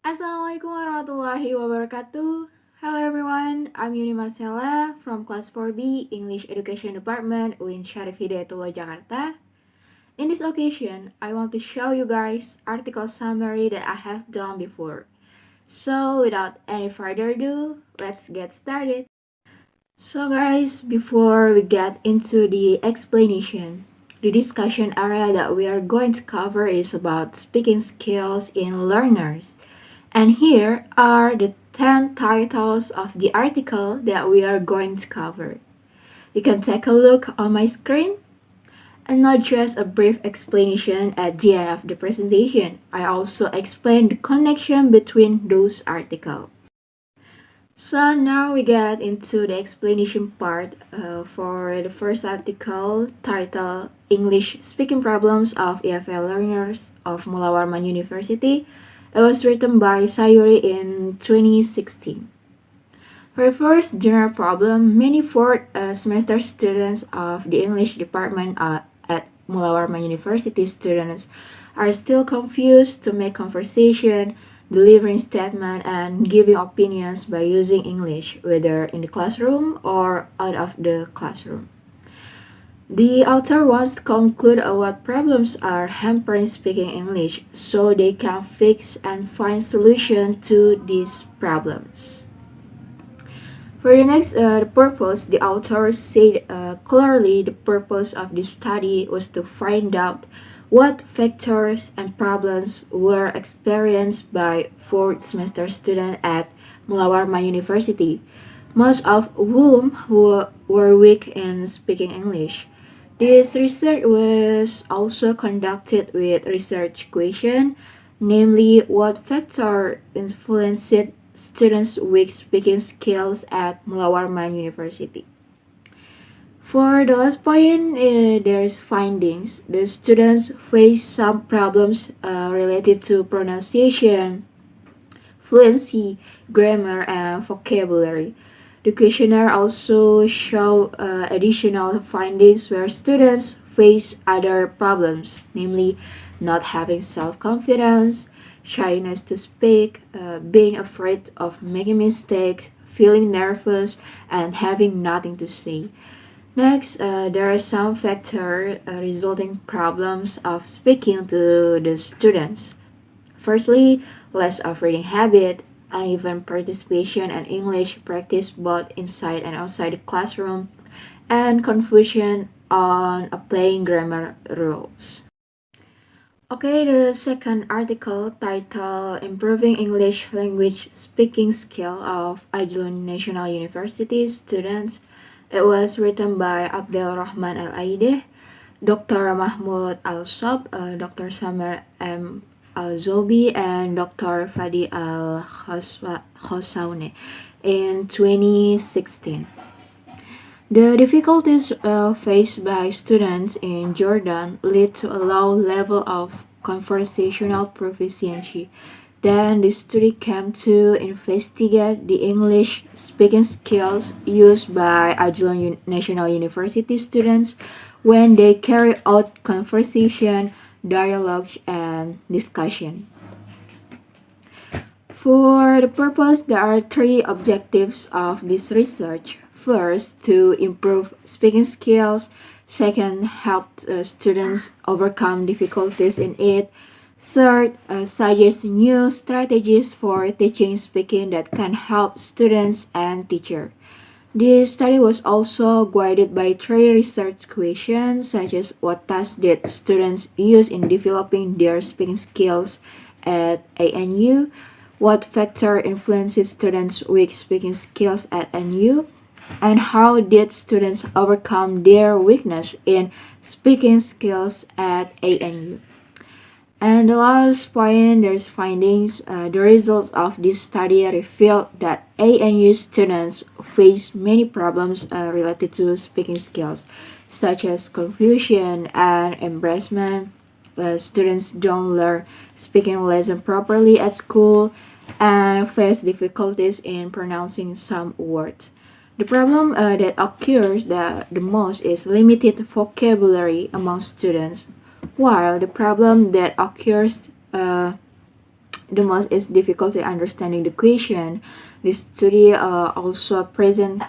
Assalamualaikum warahmatullahi wabarakatuh. Hello everyone, I'm Yuni Marsela from Class 4B English Education Department in Syarif Hidayatullah, Jakarta. In this occasion, I want to show you guys article summary that I have done before. So without any further ado, let's get started. So guys, before we get into the explanation, the discussion area that we are going to cover is about speaking skills in learners. And here are the 10 titles of the article that we are going to cover. You can take a look on my screen, and not just a brief explanation at the end of the presentation. I also explain the connection between those articles. So now we get into the explanation part for the first article titled English Speaking Problems of EFL Learners of Mulawarman University. It was written by Sayuri in 2016. For the first general problem, many fourth semester students of the English department at Mulawarman University students are still confused to make conversation, delivering statement, and giving opinions by using English, whether in the classroom or out of the classroom. The author wants to conclude what problems are hampering speaking English so they can fix and find solution to these problems. For the next the purpose, the author said clearly the purpose of this study was to find out what factors and problems were experienced by fourth semester students at Mulawarman University, most of whom were weak in speaking English. This research was also conducted with research question, namely what factor influenced students' weak speaking skills at Mulawarman University. For the last point, there is findings. The students face some problems related to pronunciation, fluency, grammar, and vocabulary. The questionnaire also show additional findings where students face other problems, namely not having self-confidence, shyness to speak, being afraid of making mistakes, feeling nervous, and having nothing to say. Next, there are some factors resulting problems of speaking to the students. Firstly, less of reading habit, uneven participation and English practice both inside and outside the classroom, and confusion on applying grammar rules. Okay, the second article titled Improving English Language Speaking Skill of Ajloun National University Students. It was written by Abdel-Rahman Al-Eiadeh, Dr. Mahmoud Al.Sobh, Dr. Samer M. Al-Zoubi, and Dr. Fadi Al-Khasawneh in 2016. The difficulties faced by students in Jordan lead to a low level of conversational proficiency. Then the study came to investigate the English speaking skills used by Ajloun National University students when they carry out conversation, dialogues, and discussion. For the purpose, there are three objectives of this research. First, to improve speaking skills. Second, help students overcome difficulties in it. Third, suggest new strategies for teaching speaking that can help students and teachers. This study was also guided by three research questions, such as what tasks did students use in developing their speaking skills at ANU, what factor influences students' weak speaking skills at ANU, and how did students overcome their weakness in speaking skills at ANU. And the last point, there's findings. The results of this study revealed that ANU students face many problems related to speaking skills, such as confusion and embarrassment. Students don't learn speaking lesson properly at school and face difficulties in pronouncing some words. The problem that occurs the most is limited vocabulary among students, while the problem that occurs the most is difficulty understanding the question. This study also present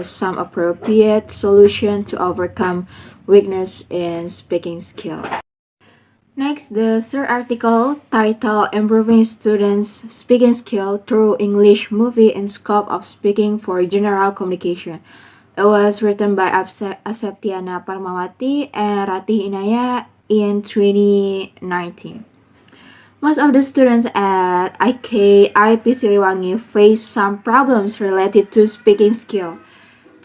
some appropriate solution to overcome weakness in speaking skill. Next, the third article titled Improving Students' Speaking Skill Through English Movie in Scope of Speaking for General Communication. It was written by Aseptiana Parmawati and Ratih Inayah in 2019. Most of the students at IKIP Siliwangi face some problems related to speaking skill.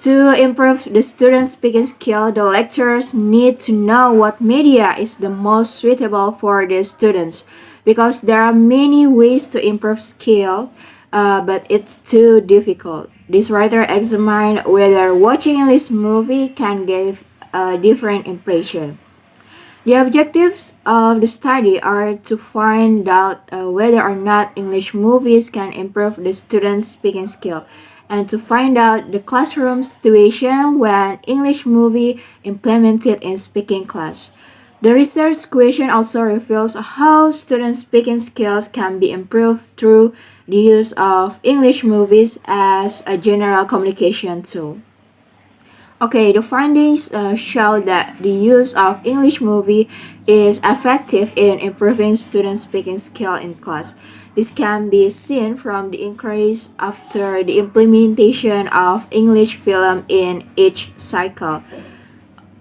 To improve the students' speaking skill, the lecturers need to know what media is the most suitable for the students, because there are many ways to improve skill, but it's too difficult. This writer examined whether watching English movie can give a different impression. The objectives of the study are to find out whether or not English movies can improve the students' speaking skill, and to find out the classroom situation when English movie implemented in speaking class. The research question also reveals how students' speaking skills can be improved through the use of English movies as a general communication tool. Okay, the findings show that the use of English movie is effective in improving students' speaking skill in class. This can be seen from the increase after the implementation of English film in each cycle.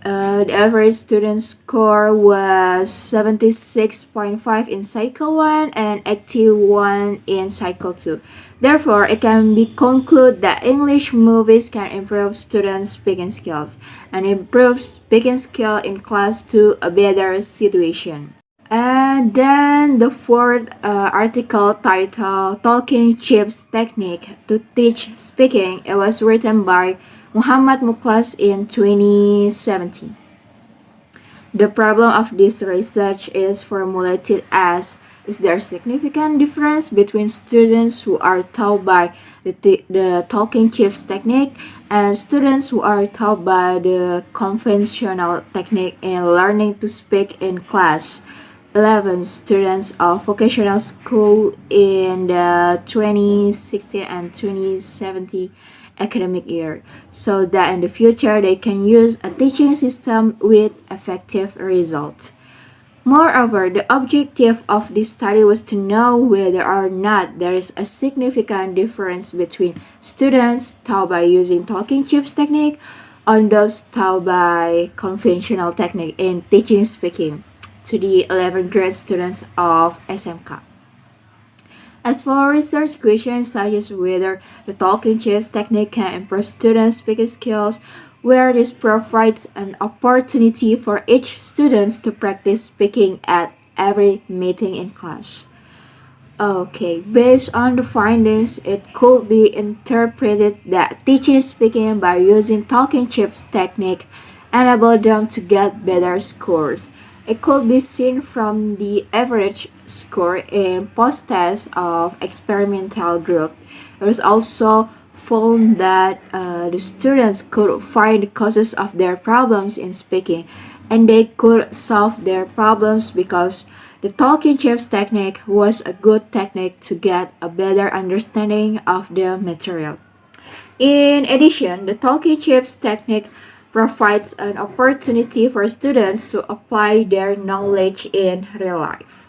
The average student score was 76.5 in cycle 1 and 81 in cycle 2. Therefore, it can be concluded that English movies can improve students' speaking skills and improve speaking skill in class to a better situation. And then the fourth article titled Talking Chips Technique to Teach Speaking. It was written by Muhammad Muklas in 2017. The problem of this research is formulated as: is there a significant difference between students who are taught by the talking chips technique and students who are taught by the conventional technique in learning to speak in class? 11 students of vocational school in the 2016 and 2017 academic year, so that in the future they can use a teaching system with effective result. Moreover, the objective of this study was to know whether or not there is a significant difference between students taught by using talking chips technique and those taught by conventional technique in teaching speaking to the 11th grade students of SMK. As for research questions such as whether the talking chips technique can improve students' speaking skills, where this provides an opportunity for each student to practice speaking at every meeting in class. Okay, based on the findings, it could be interpreted that teaching speaking by using talking chips technique enabled them to get better scores. It could be seen from the average score in post-test of experimental group. It was also found that the students could find the causes of their problems in speaking, and they could solve their problems because the talking chips technique was a good technique to get a better understanding of the material. In addition, the talking chips technique provides an opportunity for students to apply their knowledge in real life.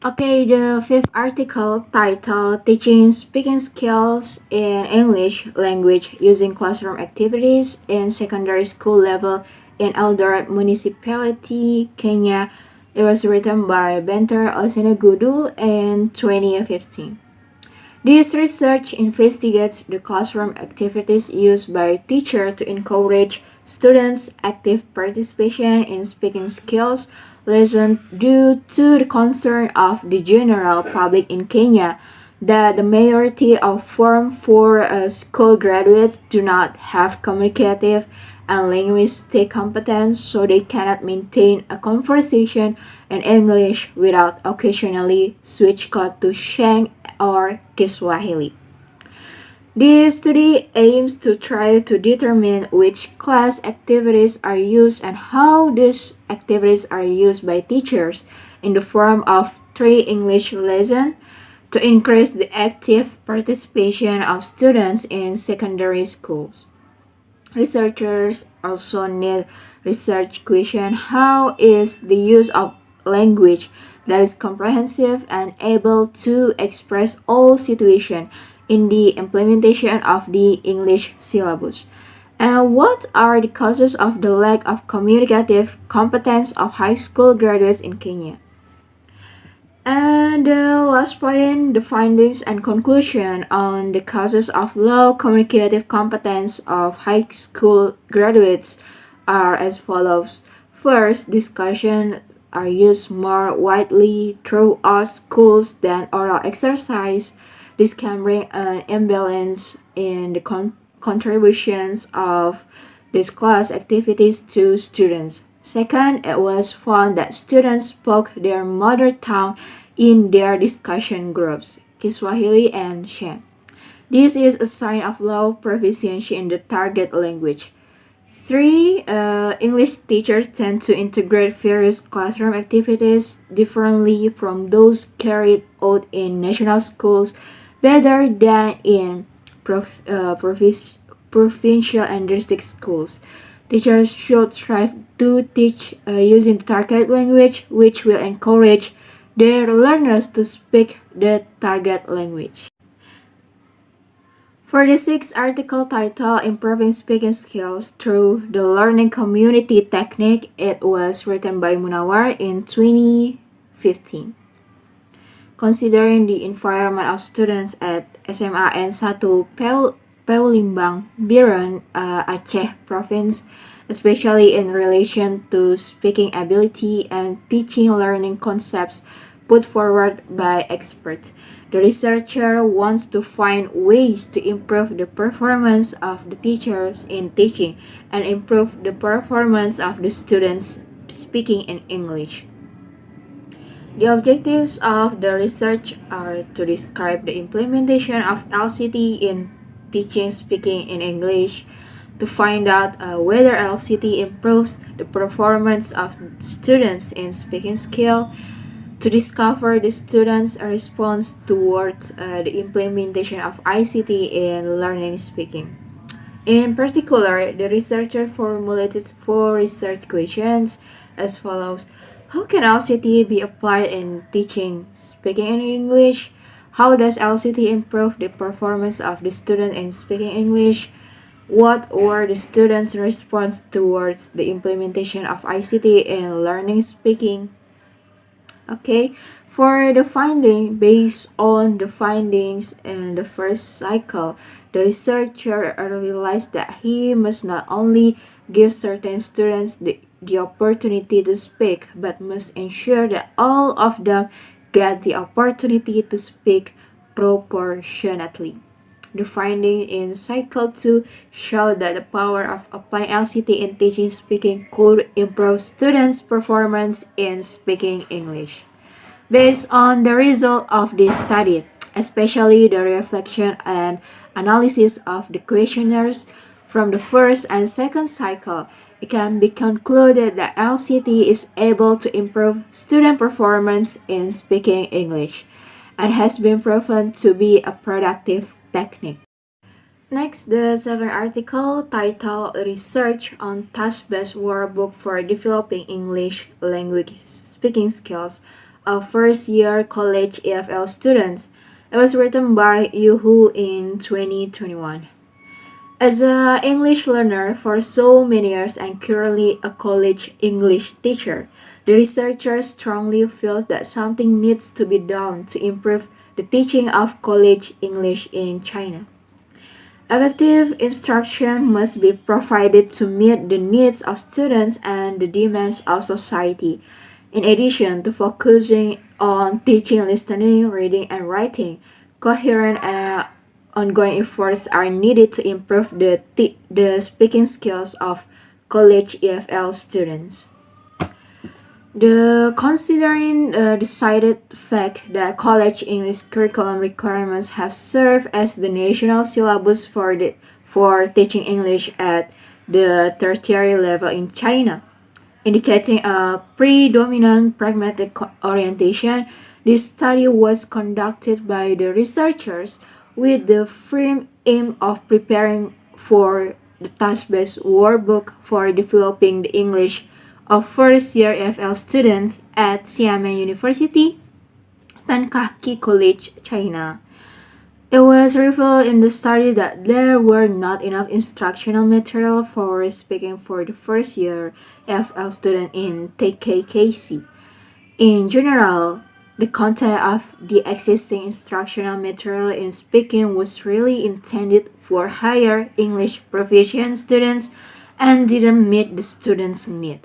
Okay, the fifth article titled Teaching Speaking Skills in English Language Using Classroom Activities in Secondary School Level in Eldoret Municipality, Kenya. It was written by Benter Oseno Gudu in 2015. This research investigates the classroom activities used by teachers to encourage students' active participation in speaking skills lessons due to the concern of the general public in Kenya that the majority of Form 4 school graduates do not have communicative and linguistic competence, so they cannot maintain a conversation in English without occasionally switch code to Sheng or Kiswahili. This study aims to try to determine which class activities are used and how these activities are used by teachers in the form of introductory English lesson to increase the active participation of students in secondary schools. Researchers also need research question how is the use of language that is comprehensive and able to express all situations in the implementation of the English syllabus. And what are the causes of the lack of communicative competence of high school graduates in Kenya? And the last point, the findings and conclusion on the causes of low communicative competence of high school graduates are as follows. First, discussion are used more widely throughout schools than oral exercise. This can bring an imbalance in the contributions of these class activities to students. Second, it was found that students spoke their mother tongue in their discussion groups, Kiswahili and Shan. This is a sign of low proficiency in the target language. 3. English teachers tend to integrate various classroom activities differently from those carried out in national schools better than in provincial and district schools. Teachers should strive to teach using the target language, which will encourage their learners to speak the target language. For the sixth article titled Improving Speaking Skills Through the Learning Community Technique, it was written by Munawar in 2015. Considering the environment of students at SMA N1 Paulimbang, Biren, Aceh Province, especially in relation to speaking ability and teaching learning concepts put forward by experts. The researcher wants to find ways to improve the performance of the teachers in teaching and improve the performance of the students speaking in English. The objectives of the research are to describe the implementation of LCT in teaching speaking in English, to find out whether LCT improves the performance of students in speaking skill, to discover the students' response towards the implementation of ICT in learning speaking. In particular, the researcher formulated 4 research questions as follows. How can LCT be applied in teaching speaking in English? How does LCT improve the performance of the student in speaking English? What were the students' response towards the implementation of ICT in learning speaking? Okay, for the finding, based on the findings in the first cycle, the researcher realized that he must not only give certain students the opportunity to speak, but must ensure that all of them get the opportunity to speak proportionately. The finding in Cycle 2 showed that the power of applying LCT in teaching speaking could improve students' performance in speaking English. Based on the result of this study, especially the reflection and analysis of the questionnaires from the first and second cycle, it can be concluded that LCT is able to improve student performance in speaking English and has been proven to be a productive technique. Next, the 7th article titled Research on Task-Based Workbook for Developing English Language Speaking Skills of First-Year College EFL Students. It was written by Yuhu in 2021. As an English learner for so many years and currently a college English teacher, the researchers strongly feel that something needs to be done to improve the teaching of college English in China. Effective instruction must be provided to meet the needs of students and the demands of society. In addition to focusing on teaching listening, reading, and writing, coherent and ongoing efforts are needed to improve the speaking skills of college EFL students. Considering the decided fact that college English curriculum requirements have served as the national syllabus for teaching English at the tertiary level in China, indicating a predominant pragmatic orientation, This study was conducted by the researchers with the firm aim of preparing for the task-based workbook for developing the English of first-year EFL students at Xiamen University, Tankaki College, China. It was revealed in the study that there were not enough instructional material for speaking for the first-year EFL student in TKKC. In general, the content of the existing instructional material in speaking was really intended for higher English proficient students and didn't meet the students' need,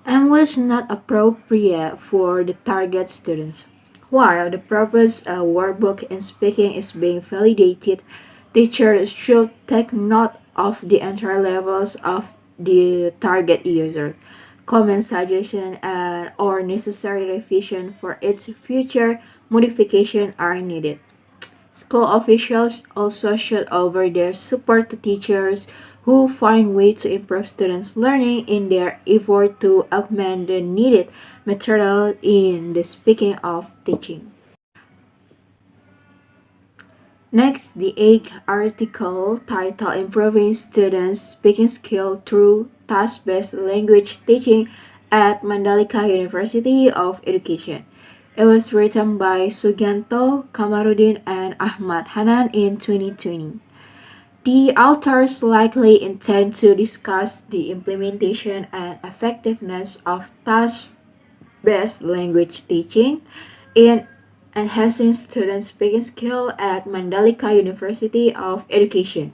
and was not appropriate for the target students. While the proposed workbook in speaking is being validated, teachers should take note of the entry levels of the target user. Comment, suggestion, and or necessary revision for its future modification are needed. School officials also should offer their support to teachers who find ways to improve students' learning in their effort to augment the needed material in the speaking of teaching. Next, the 8th article titled Improving Students' Speaking Skill Through Task-Based Language Teaching at Mandalika University of Education. It was written by Sugianto, Kamarudin, and Ahmad Hanan in 2020. The authors likely intend to discuss the implementation and effectiveness of task-based language teaching in enhancing student speaking skill at Mandalika University of Education.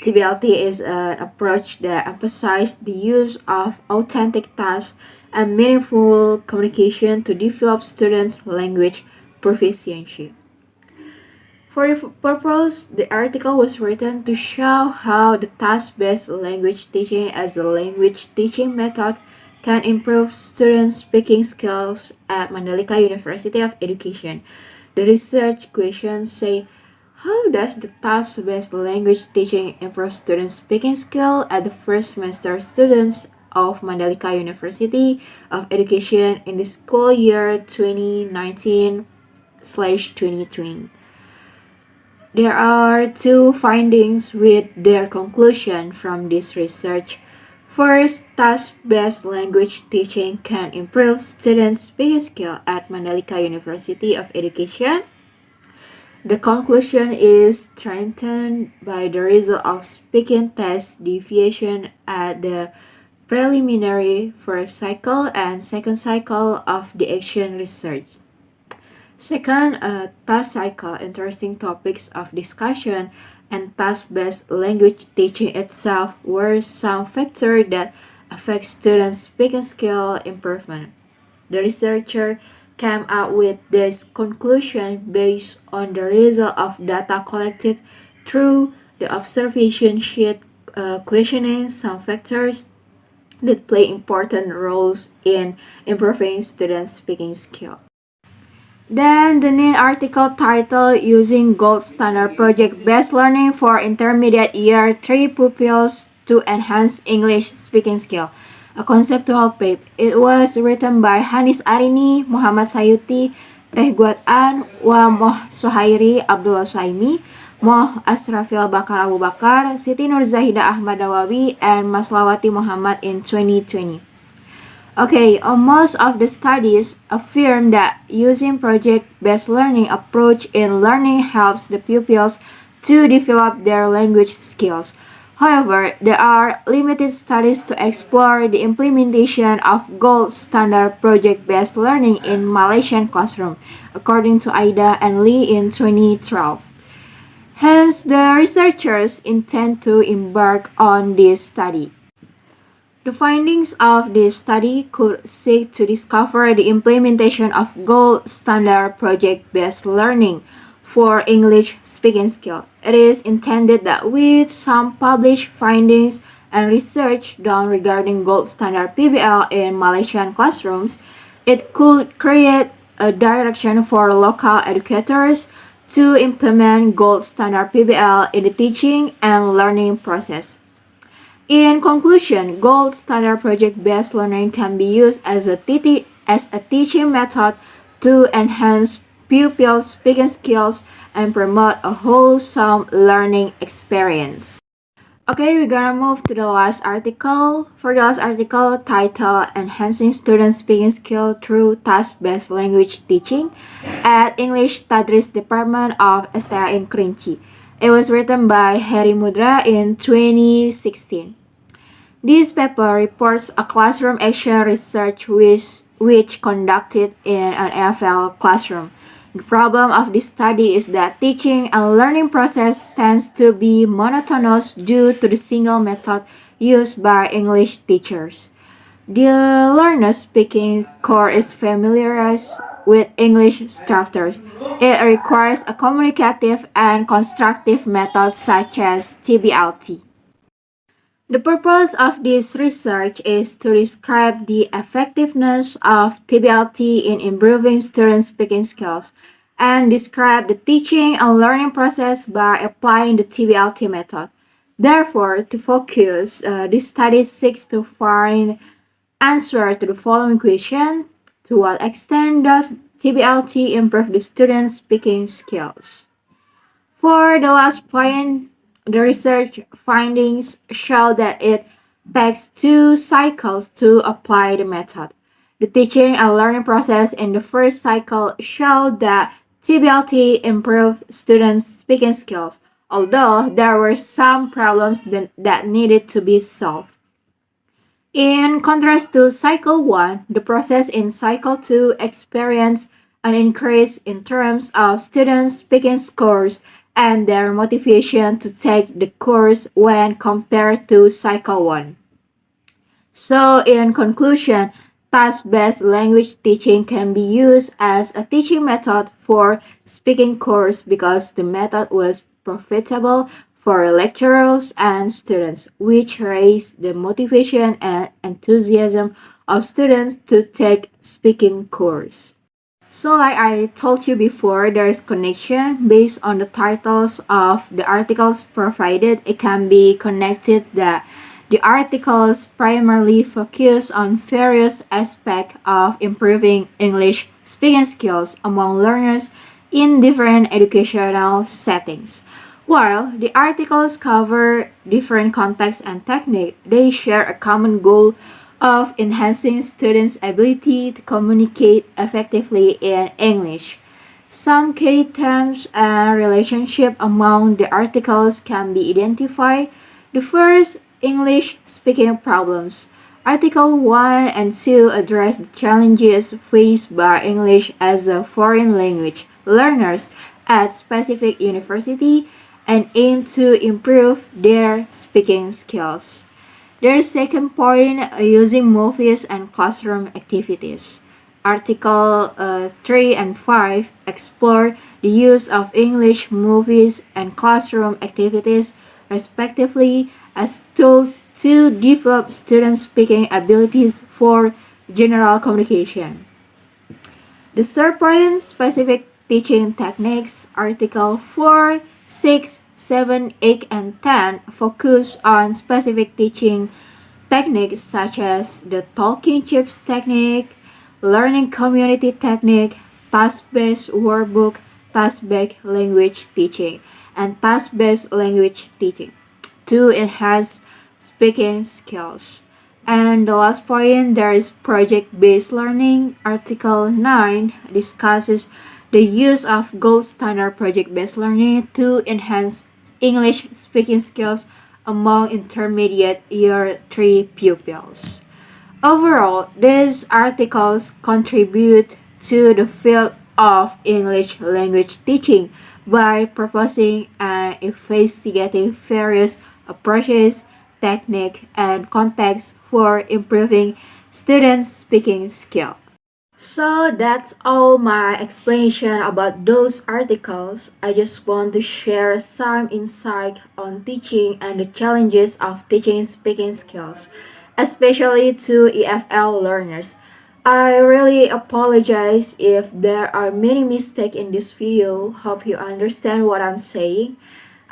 TBLT is an approach that emphasizes the use of authentic tasks and meaningful communication to develop students' language proficiency. For the purpose, the article was written to show how the task-based language teaching as a language teaching method can improve students' speaking skills at Mandalika University of Education. The research questions say, how does the task-based language teaching improve students' speaking skill at the first semester students of Mandalika University of Education in the school year 2019/2020? There are two findings with their conclusion from this research. First, task-based language teaching can improve students' speaking skill at Mandalika University of Education. The conclusion is strengthened by the result of speaking test deviation at the preliminary first cycle and second cycle of the action research. Second, task cycle, interesting topics of discussion, and task-based language teaching itself were some factors that affect students' speaking skill improvement. The researcher came up with this conclusion based on the result of data collected through the observation sheet, questioning some factors that play important roles in improving students' speaking skill. Then the new article titled Using Gold Standard Project-Based Learning for Intermediate Year 3 Pupils to Enhance English Speaking Skill, a conceptual paper. It was written by Hanis Arini, Muhammad Sayuti, Teh Guat An, Wa Moh Suhairi, Abdullah Suhaimi, Moh Asrafil Bakar Abu Bakar, Siti Nur Zahida Ahmad Dawawi, and Maslawati Muhammad in 2020. Okay, most of the studies affirm that using project-based learning approach in learning helps the pupils to develop their language skills. However, there are limited studies to explore the implementation of gold standard project-based learning in Malaysian classroom, according to Eiadeh and Lee in 2012. Hence, the researchers intend to embark on this study. The findings of this study could seek to discover the implementation of gold standard project-based learning for English speaking skill. It is intended that with some published findings and research done regarding gold standard PBL in Malaysian classrooms, it could create a direction for local educators to implement gold standard PBL in the teaching and learning process. In conclusion, gold standard project-based learning can be used as a as a teaching method to enhance pupils' speaking skills and promote a wholesome learning experience. Okay, we're gonna move to the last article. For the last article, titled Enhancing Student Speaking Skill Through Task-Based Language Teaching at English Tadris Department of STA in Kerinci. It was written by Heri Mudra in 2016. This paper reports a classroom action research which conducted in an AFL classroom. The problem of this study is that teaching and learning process tends to be monotonous due to the single method used by English teachers. The learner speaking core is familiarized with English structures. It requires a communicative and constructive method such as TBLT. The purpose of this research is to describe the effectiveness of TBLT in improving student speaking skills and describe the teaching and learning process by applying the TBLT method. Therefore, to focus, this study seeks to find answer to the following question: to what extent does TBLT improve the student's speaking skills? For the last point, the research findings show that it takes 2 cycles to apply the method. The teaching and learning process in the first cycle showed that TBLT improved students' speaking skills, although there were some problems that needed to be solved. In contrast to cycle 1, the process in cycle 2 experienced an increase in terms of students' speaking scores and their motivation to take the course when compared to cycle 1. So, in conclusion, task-based language teaching can be used as a teaching method for speaking course because the method was profitable for lecturers and students, which raised the motivation and enthusiasm of students to take speaking course. So like I told you before, there is connection based on the titles of the articles provided. It can be connected that the articles primarily focus on various aspects of improving English speaking skills among learners in different educational settings. While the articles cover different contexts and techniques, they share a common goal of enhancing students' ability to communicate effectively in English. Some key themes and relationships among the articles can be identified. The first, English speaking problems. Article 1 and 2 address the challenges faced by English as a foreign language learners at specific university and aim to improve their speaking skills. Their second point, using movies and classroom activities. Article 3 and 5 explore the use of English movies and classroom activities, respectively, as tools to develop student speaking abilities for general communication. The third point, specific teaching techniques. Article 4, 6, 7, 8, and 10 focus on specific teaching techniques such as the talking chips technique, learning community technique, task-based workbook, task-based language teaching, and task-based language teaching to enhance speaking skills. And the last point, there is project-based learning. Article 9 discusses the use of gold standard project-based learning to enhance English speaking skills among intermediate year 3 pupils. Overall, these articles contribute to the field of English language teaching by proposing and investigating various approaches, techniques, and contexts for improving students' speaking skill. So that's all my explanation about those articles. I just want to share some insight on teaching and the challenges of teaching speaking skills, especially to EFL learners. I really apologize if there are many mistakes in this video. Hope you understand what I'm saying.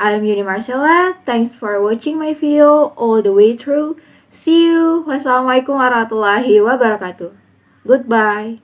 I'm Yuni Marsela. Thanks for watching my video all the way through. See you. Wassalamualaikum warahmatullahi wabarakatuh. Goodbye.